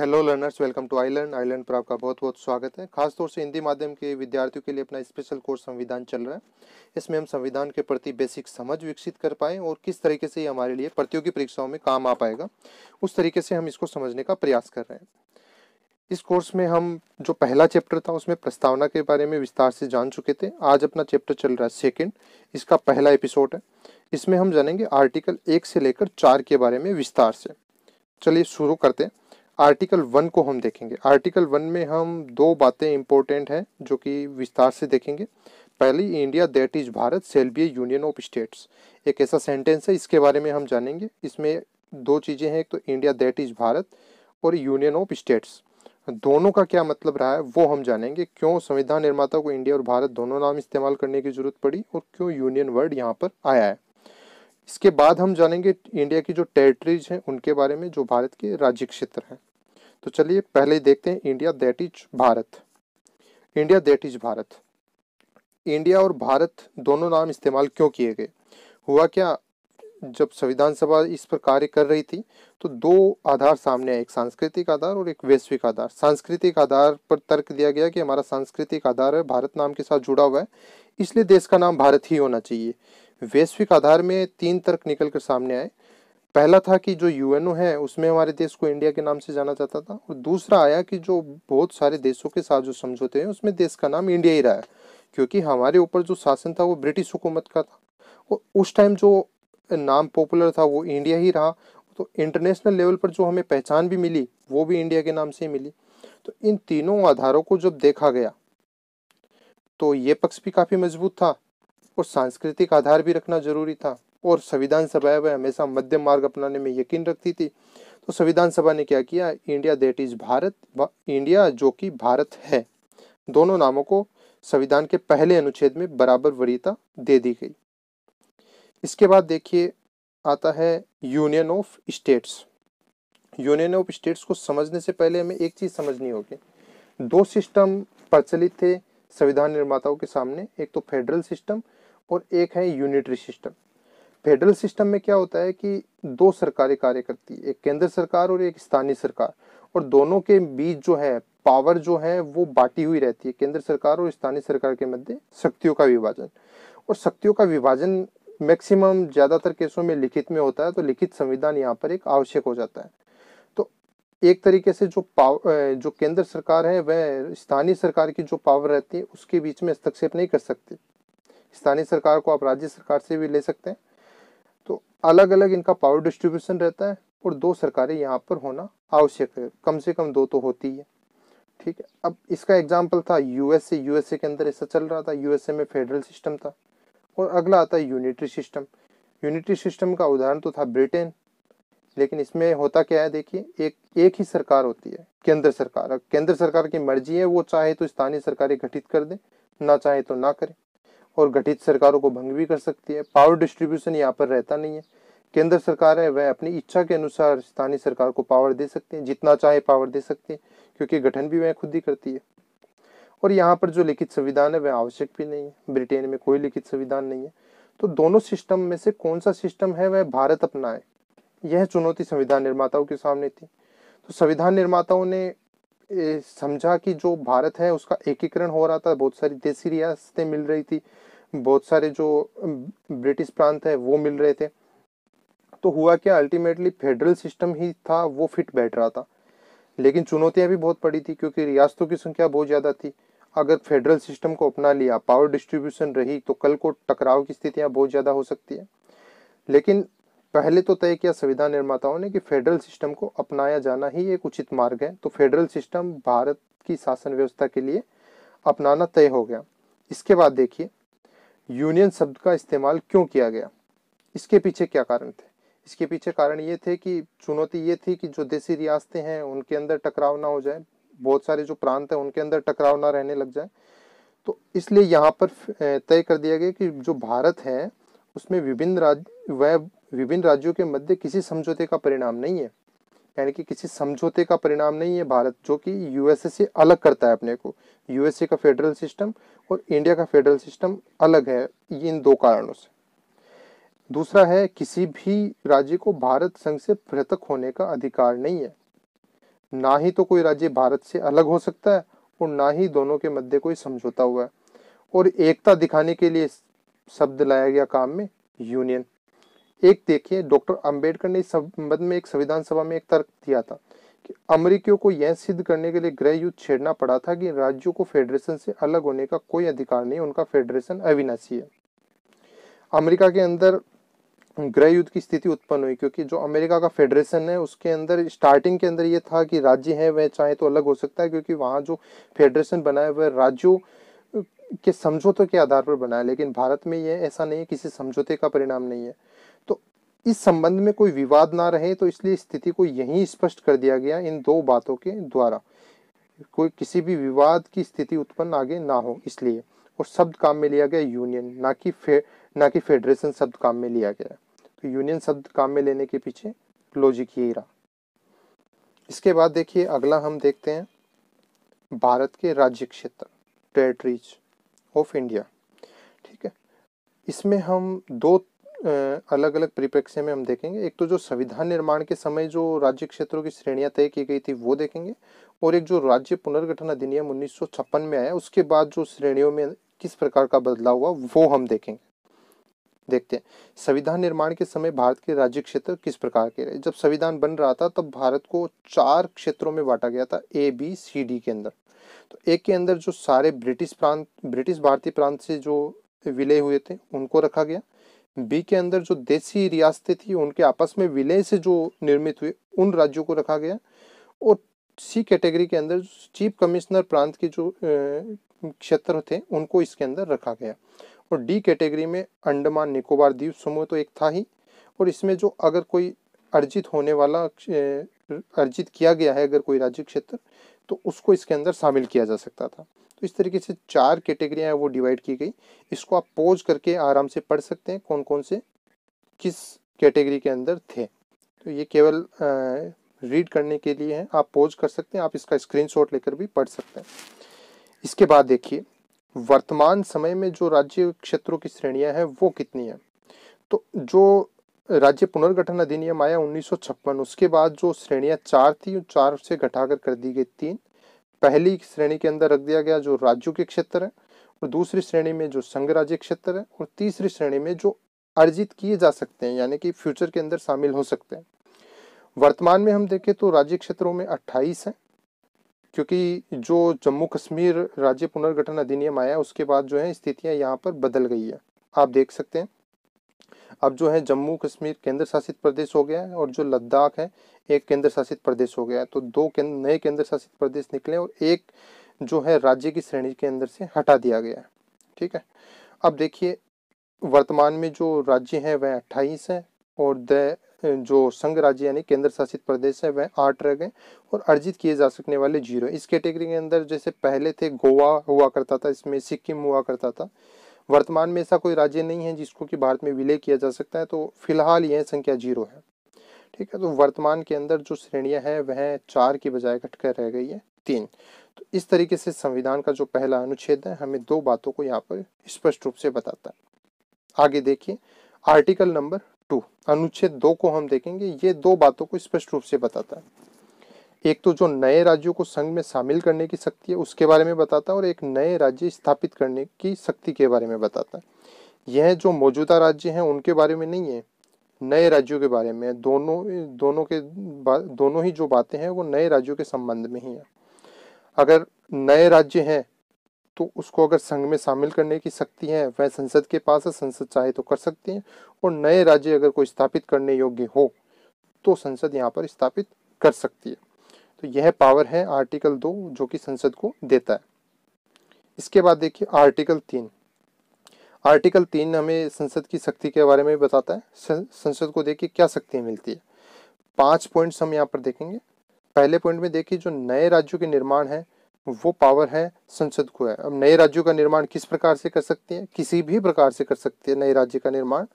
Hello learners, welcome to I learn पर आपका बहुत बहुत स्वागत है। खास तौर से हिंदी माध्यम के विद्यार्थियों के लिए अपना स्पेशल कोर्स संविधान चल रहा है। इसमें हम संविधान के प्रति बेसिक समझ विकसित कर पाएँ और किस तरीके से ये हमारे लिए प्रतियोगी परीक्षाओं में काम आ पाएगा, उस तरीके से हम इसको समझने का प्रयास कर रहे हैं। इस कोर्स में हम जो पहला चैप्टर था उसमें प्रस्तावना के बारे में विस्तार से जान चुके थे। आज अपना चैप्टर चल रहा है सेकेंड, इसका पहला एपिसोड है। इसमें हम जानेंगे आर्टिकल 1 से लेकर 4 के बारे में विस्तार से। चलिए शुरू करते हैं। आर्टिकल 1 को हम देखेंगे। आर्टिकल 1 में हम दो बातें इंपॉर्टेंट हैं जो कि विस्तार से देखेंगे। पहली, India that is Bharat shall be A union of states, एक ऐसा सेंटेंस है, इसके बारे में हम जानेंगे। इसमें दो चीजें हैं, एक तो इंडिया दैट इज भारत और यूनियन ऑफ स्टेट्स, दोनों का क्या मतलब रहा है वो हम जानेंगे। क्यों संविधान निर्माता को इंडिया और भारत दोनों नाम इस्तेमाल करने की जरूरत पड़ी और क्यों यूनियन वर्ड यहाँ पर आया है। इसके बाद हम जानेंगे इंडिया की जो टेरिटरीज हैं उनके बारे में, जो भारत के राज्य क्षेत्र हैं। तो चलिए पहले देखते हैं India that is Bharat. India that is Bharat, India और भारत दोनों नाम इस्तेमाल क्यों किए गए? हुआ क्या, जब संविधान सभा इस पर कार्य कर रही थी तो दो आधार सामने आए, एक सांस्कृतिक आधार और एक वैश्विक आधार। सांस्कृतिक आधार पर तर्क दिया गया कि हमारा सांस्कृतिक आधार है, भारत नाम के साथ जुड़ा हुआ है, इसलिए देश का नाम भारत ही होना चाहिए। वैश्विक आधार में तीन तर्क निकल कर सामने आए। पहला था कि जो यूएनओ है उसमें हमारे देश को इंडिया के नाम से जाना जाता था, और दूसरा आया कि जो बहुत सारे देशों के साथ जो समझौते हैं उसमें देश का नाम इंडिया ही रहा है, क्योंकि हमारे ऊपर जो शासन था वो ब्रिटिश हुकूमत का था और उस टाइम जो नाम पॉपुलर था वो इंडिया ही रहा। तो इंटरनेशनल लेवल पर जो हमें पहचान भी मिली वो भी इंडिया के नाम से ही मिली। तो इन तीनों आधारों को जब देखा गया तो ये पक्ष भी काफी मजबूत था और सांस्कृतिक आधार भी रखना जरूरी था, और संविधान सभा वह हमेशा मध्यम मार्ग अपनाने में यकीन रखती थी। तो संविधान सभा ने क्या किया, India that is Bharat, India जो कि भारत है, दोनों नामों को संविधान के पहले अनुच्छेद में बराबर वरीयता दे दी गई। इसके बाद देखिए आता है union of states. Union of states को समझने से पहले हमें एक चीज समझनी होगी। दो सिस्टम प्रचलित थे संविधान निर्माताओं के सामने, एक तो फेडरल सिस्टम और एक है यूनिटरी सिस्टम। फेडरल सिस्टम में क्या होता है कि दो सरकारें कार्य करती है, एक केंद्र सरकार और एक स्थानीय सरकार, और दोनों के बीच जो है पावर जो है वो बांटी हुई रहती है। केंद्र सरकार और स्थानीय सरकार के मध्य शक्तियों का विभाजन, और शक्तियों का विभाजन मैक्सिमम ज्यादातर केसों में लिखित में होता है, तो लिखित संविधान यहाँ पर एक आवश्यक हो जाता है। तो एक तरीके से जो केंद्र सरकार है वह स्थानीय सरकार की जो पावर रहती है उसके बीच में हस्तक्षेप नहीं कर सकती। स्थानीय सरकार को आप राज्य सरकार से भी ले सकते हैं। तो अलग अलग इनका पावर डिस्ट्रीब्यूशन रहता है और दो सरकारें यहाँ पर होना आवश्यक है, कम से कम दो तो होती है। ठीक है, अब इसका एग्जाम्पल था यूएसए। यूएसए के अंदर ऐसा चल रहा था, यूएसए में फेडरल सिस्टम था। और अगला आता है यूनिटरी सिस्टम। यूनिटरी सिस्टम का उदाहरण तो था ब्रिटेन। लेकिन इसमें होता क्या है, देखिए एक ही सरकार होती है, केंद्र सरकार। केंद्र सरकार की मर्जी है, वो चाहे तो स्थानीय सरकारें गठित कर दे, ना चाहे तो ना करे, और गठित सरकारों को भंग भी कर सकती है। पावर डिस्ट्रीब्यूशन यहाँ पर रहता नहीं है। केंद्र सरकार है वह अपनी इच्छा के अनुसार स्थानीय सरकार को पावर दे सकते हैं, जितना चाहे पावर दे सकते हैं, क्योंकि गठन भी वह खुद ही करती है। और यहाँ पर जो लिखित संविधान है वह आवश्यक भी नहीं है, ब्रिटेन में कोई लिखित संविधान नहीं है। तो दोनों सिस्टम में से कौन सा सिस्टम है वह भारत अपनाए, यह चुनौती संविधान निर्माताओं के सामने थी। तो संविधान निर्माताओं ने समझा कि जो भारत है उसका एकीकरण हो रहा था, बहुत सारी देसी रियासतें मिल रही थी, बहुत सारे जो ब्रिटिश प्रांत है वो मिल रहे थे। तो हुआ क्या, अल्टीमेटली फेडरल सिस्टम ही था वो फिट बैठ रहा था। लेकिन चुनौतियां भी बहुत पड़ी थी, क्योंकि रियासतों की संख्या बहुत ज्यादा थी। अगर फेडरल सिस्टम को अपना लिया, पावर डिस्ट्रीब्यूशन रही, तो कल को टकराव की स्थितियां बहुत ज्यादा हो सकती है। लेकिन पहले तो तय किया संविधान निर्माताओं ने कि फेडरल सिस्टम को अपनाया जाना ही एक उचित मार्ग है। तो फेडरल सिस्टम भारत की शासन व्यवस्था के लिए अपनाना तय हो गया। इसके बाद देखिए यूनियन शब्द का इस्तेमाल क्यों किया गया, इसके पीछे क्या कारण थे। इसके पीछे कारण ये थे कि चुनौती ये थी कि जो देसी रियासतें हैं उनके अंदर टकराव ना हो जाए, बहुत सारे जो प्रांत हैं उनके अंदर टकराव ना रहने लग जाए। तो इसलिए यहाँ पर तय कर दिया गया कि जो भारत है उसमें विभिन्न राज्यों के मध्य किसी समझौते का परिणाम नहीं है, यानी कि किसी समझौते का परिणाम नहीं है भारत, जो कि यूएसए से अलग करता है अपने को। यूएसए का फेडरल सिस्टम और इंडिया का फेडरल सिस्टम अलग है, इन दो कारणों से। दूसरा है, किसी भी राज्य को भारत संघ से पृथक होने का अधिकार नहीं है। ना ही तो कोई राज्य भारत से अलग हो सकता है और ना ही दोनों के मध्य कोई समझौता हुआ है। और एकता दिखाने के लिए शब्द लाया गया काम में, यूनियन। एक देखिए, डॉक्टर अंबेडकर ने इस संबंध में एक संविधान सभा में एक तर्क दिया था कि अमेरिकियों को यह सिद्ध करने के लिए गृह युद्ध छेड़ना पड़ा था कि राज्यों को फेडरेशन से अलग होने का कोई अधिकार नहीं, उनका फेडरेशन अविनाशी है। अमेरिका के अंदर गृह युद्ध की स्थिति उत्पन्न हुई क्योंकि जो अमेरिका का फेडरेशन है उसके अंदर स्टार्टिंग के अंदर ये था कि राज्य है वह चाहे तो अलग हो सकता है, क्योंकि वहाँ जो फेडरेशन बना है वह राज्यों के समझौते के आधार पर बना है। लेकिन भारत में यह ऐसा नहीं है, किसी समझौते का परिणाम नहीं है। तो इस संबंध में कोई विवाद ना रहे, तो इसलिए स्थिति को यहीं स्पष्ट कर दिया गया इन दो बातों के द्वारा, कोई किसी भी विवाद की स्थिति उत्पन्न आगे ना हो इसलिए। और शब्द काम में लिया गया यूनियन, ना कि फेडरेशन शब्द काम में लिया गया। तो यूनियन शब्द काम में लेने के पीछे लॉजिक यही रहा। इसके बाद देखिए अगला हम देखते हैं भारत के राज्य क्षेत्र, टेरिटरीज ऑफ इंडिया। ठीक है, इसमें हम दो अलग अलग परिप्रेक्ष्य में हम देखेंगे। एक तो जो संविधान निर्माण के समय जो राज्य क्षेत्रों की श्रेणियां तय की गई थी वो देखेंगे, और एक जो राज्य पुनर्गठन अधिनियम 1956 में आया उसके बाद जो श्रेणियों में किस प्रकार का बदलाव हुआ वो हम देखेंगे। देखते हैं संविधान निर्माण के समय भारत के राज्य क्षेत्र किस प्रकार के रहे। जब संविधान बन रहा था तब भारत को 4 क्षेत्रों में बांटा गया था, ए बी सी डी के अंदर। तो एक के अंदर जो सारे ब्रिटिश भारतीय प्रांत से जो विलय हुए थे उनको रखा गया। बी के अंदर जो देसी रियासतें थी उनके आपस में विलय से जो निर्मित हुए उन राज्यों को रखा गया। और सी कैटेगरी के अंदर चीफ कमिश्नर प्रांत के जो क्षेत्र थे उनको इसके अंदर रखा गया। और डी कैटेगरी में अंडमान निकोबार द्वीप समूह तो एक था ही, और इसमें जो अगर कोई अर्जित होने वाला अर्जित किया गया है अगर कोई राज्य क्षेत्र तो उसको इसके अंदर शामिल किया जा सकता था। तो इस तरीके से 4 कैटेगरियां वो डिवाइड की गई। इसको आप पॉज करके आराम से पढ़ सकते हैं कौन कौन से किस कैटेगरी के अंदर थे। तो ये केवल रीड करने के लिए है, आप पॉज कर सकते हैं, आप इसका स्क्रीनशॉट लेकर भी पढ़ सकते हैं। इसके बाद देखिए वर्तमान समय में जो राज्य क्षेत्रों की श्रेणियां हैं वो कितनी है। तो जो राज्य पुनर्गठन अधिनियम आया 1956 उसके बाद जो श्रेणियां 4 थी 4 से घटाकर कर दी गई 3। पहली श्रेणी के अंदर रख दिया गया जो राज्यों के क्षेत्र है, और दूसरी श्रेणी में जो संघ राज्य क्षेत्र है, और तीसरी श्रेणी में जो अर्जित किए जा सकते हैं यानी कि फ्यूचर के अंदर शामिल हो सकते हैं। वर्तमान में हम देखें तो राज्य क्षेत्रों में 28 है, क्योंकि जो जम्मू कश्मीर राज्य पुनर्गठन अधिनियम आया उसके बाद जो है स्थितियां यहाँ पर बदल गई है। आप देख सकते हैं अब जो है जम्मू कश्मीर केंद्र शासित प्रदेश हो गया है और जो लद्दाख है एक केंद्र शासित प्रदेश हो गया है। तो 2 नए केंद्र शासित प्रदेश निकले और एक जो है राज्य की श्रेणी के अंदर से हटा दिया गया है। ठीक है, अब देखिए वर्तमान में जो राज्य है वह 28 है और जो संघ राज्य यानी केंद्र शासित प्रदेश है वह 8 रह गए, और अर्जित किए जा सकने वाले 0 है। इस कैटेगरी के अंदर जैसे पहले थे गोवा हुआ करता था, इसमें सिक्किम हुआ करता था। वर्तमान में ऐसा कोई राज्य नहीं है जिसको कि भारत में विलय किया जा सकता है, तो फिलहाल यह संख्या 0 है। ठीक है, तो वर्तमान के अंदर जो श्रेणियां हैं वह 4 की बजाय घटकर रह गई है 3। तो इस तरीके से संविधान का जो पहला अनुच्छेद है हमें 2 बातों को यहाँ पर स्पष्ट रूप से बताता है। आगे देखिए आर्टिकल नंबर 2 अनुच्छेद 2 को हम देखेंगे, ये 2 बातों को स्पष्ट रूप से बताता है। एक तो जो नए राज्यों को संघ में शामिल करने की शक्ति है उसके बारे में बताता है, और एक नए राज्य स्थापित करने की शक्ति के बारे में बताता है। यह जो मौजूदा राज्य हैं उनके बारे में नहीं है, नए राज्यों के बारे में। दोनों ही जो बातें हैं वो नए राज्यों के संबंध में ही है। अगर नए राज्य हैं तो उसको अगर संघ में शामिल करने की शक्ति है वह संसद के पास है, संसद चाहे तो कर सकती है, और नए राज्य अगर कोई स्थापित करने योग्य हो तो संसद यहाँ पर स्थापित कर सकती है। तो यह पावर है आर्टिकल 2 जो कि संसद को देता है। इसके बाद देखिए आर्टिकल 3। आर्टिकल 3 हमें संसद की शक्ति के बारे में बताता है। संसद को देखिए क्या शक्तियां मिलती है। 5 पॉइंट्स हम यहाँ पर देखेंगे। पहले पॉइंट में देखिए जो नए राज्यों के निर्माण है वो पावर है संसद को है। अब नए राज्यों का निर्माण किस प्रकार से कर सकती है, किसी भी प्रकार से कर सकती है नए राज्य का निर्माण,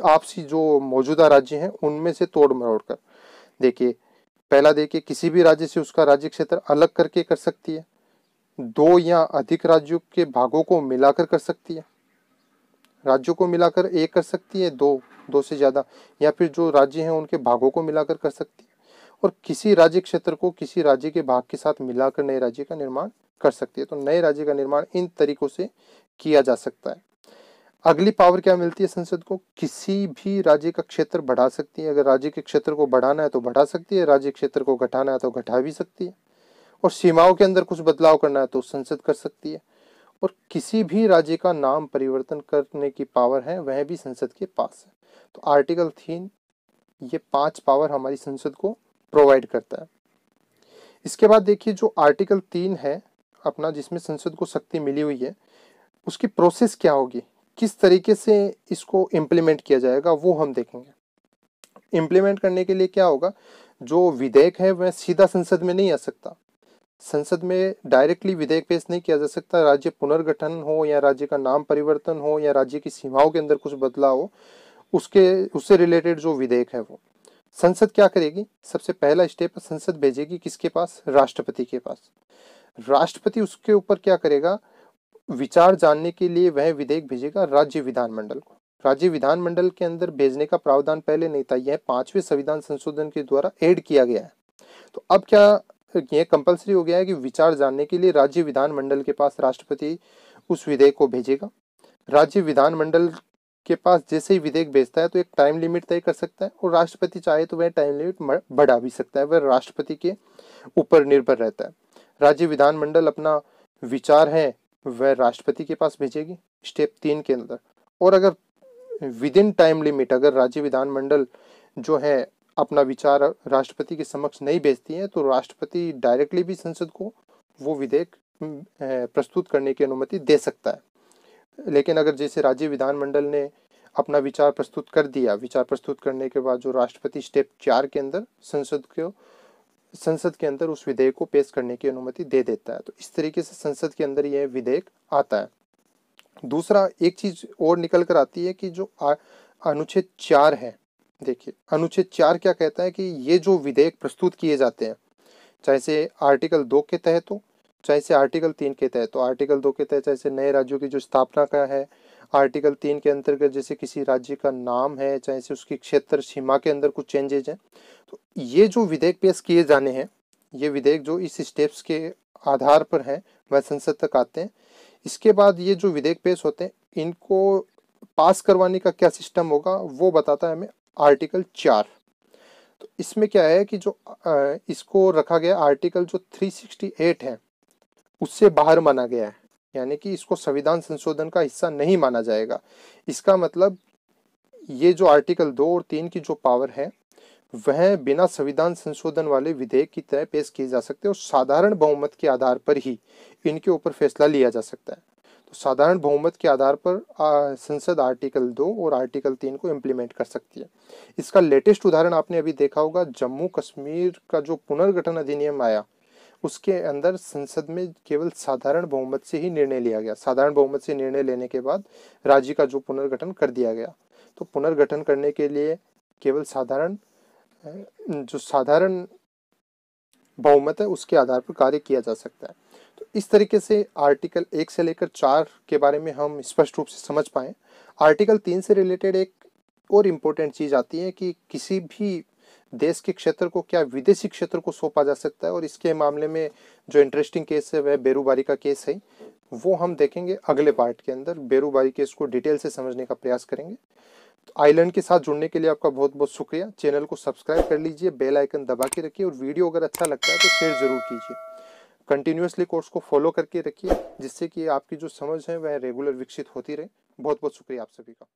आपसी जो मौजूदा राज्य हैं उनमें से तोड़ मरोड़ कर। देखिए पहला देखिए किसी भी राज्य से उसका राज्य क्षेत्र अलग करके कर सकती है, 2 या अधिक राज्यों के भागों को मिलाकर कर सकती है, राज्यों को मिलाकर एक कर सकती है, 2 से ज्यादा, या फिर जो राज्य हैं उनके भागों को मिलाकर कर सकती है। और किसी राज्य क्षेत्र को किसी राज्य के भाग के साथ मिलाकर नए राज्य का निर्माण कर सकती है। तो नए राज्य का निर्माण इन तरीकों से किया जा सकता है। अगली पावर क्या मिलती है संसद को? किसी भी राज्य का क्षेत्र बढ़ा सकती है। अगर राज्य के क्षेत्र को बढ़ाना है तो बढ़ा सकती है, राज्य क्षेत्र को घटाना है तो घटा भी सकती है, और सीमाओं के अंदर कुछ बदलाव करना है तो संसद कर सकती है। और किसी भी राज्य का नाम परिवर्तन करने की पावर है वह भी संसद के पास है। तो आर्टिकल 3 ये 5 पावर हमारी संसद को प्रोवाइड करता है। इसके बाद देखिए जो आर्टिकल 3 है अपना, जिसमें संसद को शक्ति मिली हुई है, उसकी प्रोसेस क्या होगी, किस तरीके से इसको इम्प्लीमेंट किया जाएगा वो हम देखेंगे। इम्प्लीमेंट करने के लिए क्या होगा, जो विधेयक है वह सीधा संसद में नहीं आ सकता। संसद में डायरेक्टली विधेयक पेश नहीं किया जा सकता। राज्य पुनर्गठन हो या राज्य का नाम परिवर्तन हो या राज्य की सीमाओं के अंदर कुछ बदलाव हो, उससे रिलेटेड जो विधेयक है वो संसद क्या करेगी, सबसे पहला स्टेप संसद भेजेगी किसके पास? राष्ट्रपति के पास। राष्ट्रपति उसके ऊपर क्या करेगा, विचार जानने के लिए वह विधेयक भेजेगा राज्य विधानमंडल को। राज्य विधानमंडल के अंदर भेजने का प्रावधान पहले नहीं था, यह 5वें संविधान संशोधन के द्वारा ऐड किया गया है। तो अब क्या यह कंपलसरी हो गया है कि विचार जानने के लिए राज्य विधानमंडल के पास राष्ट्रपति उस विधेयक को भेजेगा। राज्य विधानमंडल के पास जैसे ही विधेयक भेजता है तो एक टाइम लिमिट तय कर सकता है, और राष्ट्रपति चाहे तो वह टाइम लिमिट बढ़ा भी सकता है, वह राष्ट्रपति के ऊपर निर्भर रहता है। राज्य विधानमंडल अपना विचार है वह राष्ट्रपति के पास भेजेगी स्टेप 3 के अंदर। और अगर विद इन टाइम लिमिट अगर राज्य विधानमंडल जो है अपना विचार राष्ट्रपति के समक्ष नहीं भेजती है तो राष्ट्रपति डायरेक्टली भी संसद को वो विधेयक प्रस्तुत करने की अनुमति दे सकता है। लेकिन अगर जैसे राज्य विधानमंडल ने अपना विचार प्रस्तुत कर दिया, विचार प्रस्तुत करने के बाद जो राष्ट्रपति स्टेप 4 के अंदर संसद के अंदर उस विधेयक को पेश करने की अनुमति दे देता है। तो इस तरीके से संसद के अंदर यह विधेयक आता है। दूसरा एक चीज और निकल कर आती है कि जो अनुच्छेद 4 है, देखिए अनुच्छेद 4 क्या कहता है कि ये जो विधेयक प्रस्तुत किए जाते हैं, चाहे से आर्टिकल 2 के तहत हो चाहे से आर्टिकल 3 के तहत, तो आर्टिकल 2 के तहत जैसे नए राज्यों की जो स्थापना का है, आर्टिकल 3 के अंतर्गत जैसे किसी राज्य का नाम है, चाहे से उसकी क्षेत्र सीमा के अंदर कुछ चेंजेज हैं, तो ये जो विधेयक पेश किए जाने हैं, ये विधेयक जो इस स्टेप्स के आधार पर है वह संसद तक आते हैं। इसके बाद ये जो विधेयक पेश होते हैं इनको पास करवाने का क्या सिस्टम होगा वो बताता है हमें आर्टिकल 4। तो इसमें क्या है कि जो इसको रखा गया आर्टिकल जो 368 है उससे बाहर माना गया है, यानी कि इसको संविधान संशोधन का हिस्सा नहीं माना जाएगा। इसका मतलब ये जो आर्टिकल 2 और 3 की जो पावर है वह बिना संविधान संशोधन वाले विधेयक की तरह पेश किए जा सकते हैं, और साधारण बहुमत के आधार पर ही इनके ऊपर फैसला लिया जा सकता है। तो साधारण बहुमत के आधार पर संसद आर्टिकल 2 और आर्टिकल 3 को इम्प्लीमेंट कर सकती है। इसका लेटेस्ट उदाहरण आपने अभी देखा होगा, जम्मू कश्मीर का जो पुनर्गठन अधिनियम आया उसके अंदर संसद में केवल साधारण बहुमत से ही निर्णय लिया गया। साधारण बहुमत से निर्णय लेने के बाद राज्य का जो पुनर्गठन कर दिया गया। तो पुनर्गठन करने के लिए केवल साधारण बहुमत है उसके आधार पर कार्य किया जा सकता है। तो इस तरीके से आर्टिकल 1 से लेकर 4 के बारे में हम स्पष्ट रूप से समझ पाए। आर्टिकल 3 से रिलेटेड एक और इम्पोर्टेंट चीज आती है कि किसी भी देश के क्षेत्र को क्या विदेशी क्षेत्र को सौंपा जा सकता है, और इसके मामले में जो इंटरेस्टिंग केस है वह बेरूबारी का केस है, वो हम देखेंगे अगले पार्ट के अंदर। बेरूबारी केस को डिटेल से समझने का प्रयास करेंगे। तो आइलैंड के साथ जुड़ने के लिए आपका बहुत बहुत शुक्रिया। चैनल को सब्सक्राइब कर लीजिए, बेल आइकन दबा के रखिए, और वीडियो अगर अच्छा लगता है तो शेयर जरूर कीजिए। कंटिन्यूअसली कोर्स को फॉलो करके रखिए जिससे कि आपकी जो समझ है वह रेगुलर विकसित होती रहे। बहुत बहुत शुक्रिया आप सभी का।